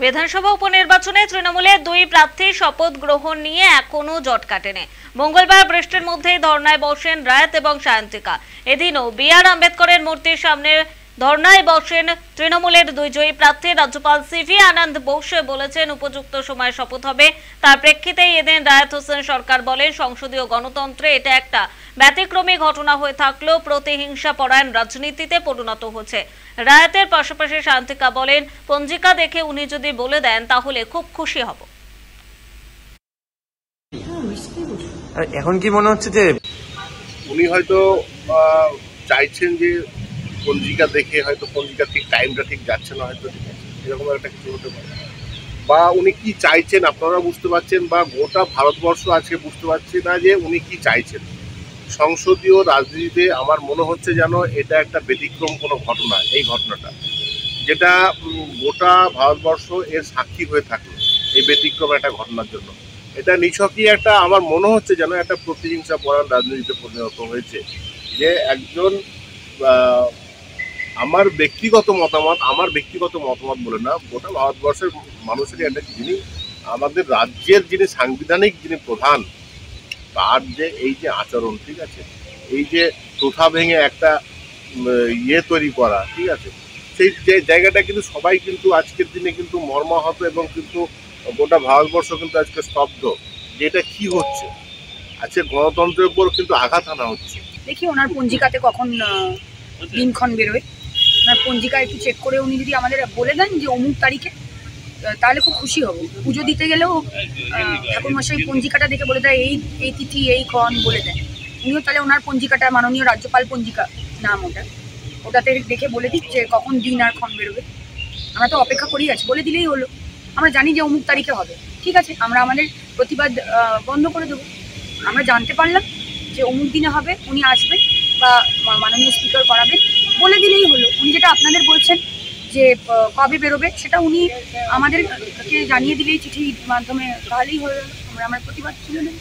বিধানসভা উপনির্বাচনে তৃণমূলের দুই প্রার্থীর শপথ গ্রহণ নিয়ে এখনো জট কাটেনি। মঙ্গলবার বৃষ্টির মধ্যেই ধর্নায় বসেন রায়ত এবং সায়ন্তিকা। এদিনও বি.আর. আম্বেদকরের মূর্তির সামনে ধর্নায় বসেন তৃণমূলের দুই জয়ী প্রার্থী। রাজ্যপাল সিভি আনন্দ বোস বলেছেন উপযুক্ত সময় শপথ হবে। তার প্রেক্ষিতেই এদিন রায়ত হোসেন সরকার বলেন, সংসদীয় গণতন্ত্রে এটা একটা ব্যতিক্রমী ঘটনা হয়ে থাকলেও প্রতিহিংসা পরায়ণ রাজনীতিতে পরিণত হচ্ছে। রায়তের পাশাপাশি শান্তিকা বলেন, পঞ্জিকা দেখে উনি যদি বলে দেন তাহলে খুব খুশি হব। এখন কি মনে হচ্ছে যে উনি হয়তো চাইছেন যে পঞ্জিকা দেখে হয়তো পঞ্জিকা ঠিক টাইমটা ঠিক যাচ্ছে না, হয়তো এরকম একটা কিছু হতে পারে, বা উনি কি চাইছেন আপনারা বুঝতে পারছেন, বা গোটা ভারতবর্ষ আজকে বুঝতে পারছে না যে উনি কি চাইছেন। সংসদীয় রাজনীতিতে আমার মনে হচ্ছে যেন এটা একটা ব্যতিক্রম কোনো ঘটনা, এই ঘটনাটা যেটা গোটা ভারতবর্ষ এর সাক্ষী হয়ে থাকলো এই ব্যতিক্রম একটা ঘটনার জন্য। এটা নিছকই একটা আমার মনে হচ্ছে যেন একটা প্রতিহিংসা পরায়ণ রাজনীতিতে পরিণত হয়েছে। যে একজন আমার ব্যক্তিগত মতামত বলে না, গোটা ভারতবর্ষের মানুষেরই একটা, যিনি আমাদের রাজ্যের যিনি সাংবিধানিক যিনি প্রধান, তার যে এই যে আচরণ, ঠিক আছে, এই যে প্রথা ভেঙে একটা তৈরি করা, ঠিক আছে, সেই যে জায়গাটা কিন্তু সবাই কিন্তু আজকের দিনে কিন্তু মর্মাহত, এবং কিন্তু গোটা ভারতবর্ষ কিন্তু আজকে স্তব্ধ যে এটা কি হচ্ছে। আজকে গণতন্ত্রের উপর কিন্তু আঘাত আনা হচ্ছে। দেখি ওনার পঞ্জিকাতে কখন দিনক্ষণ বেরোয়, ওনার পঞ্জিকা একটু চেক করে উনি যদি আমাদের বলে দেন যে অমুক তারিখে, তাহলে খুব খুশি হব। পুজো দিতে গেলেও ঠাকুরমশাই পঞ্জিকাটা দেখে বলে দেয় এই তিথি এই ক্ষণ বলে দেয়। উনিও তাহলে ওনার পঞ্জিকাটা, মাননীয় রাজ্যপাল পঞ্জিকা নাম ওটাতে দেখে বলে দিক যে কখন দিন আর ক্ষণ বেরোবে। আমরা তো অপেক্ষা করেই আছি, বলে দিলেই হলো। আমরা জানি যে অমুক তারিখে হবে, ঠিক আছে, আমরা আমাদের প্রতিবাদ বন্ধ করে দেবো। আমরা জানতে পারলাম যে অমুক দিনে হবে, উনি আসবেন বা মাননীয় স্পিকার করাবেন, বলে দিলেই হলো। উনি যেটা আপনাদের বলছেন যে কবে বেরোবে, সেটা উনি আমাদেরকে জানিয়ে দিলেই চিঠির মাধ্যমে, তাহলেই হয়ে গেল। আমরা প্রতিবাদ তুলে নেব।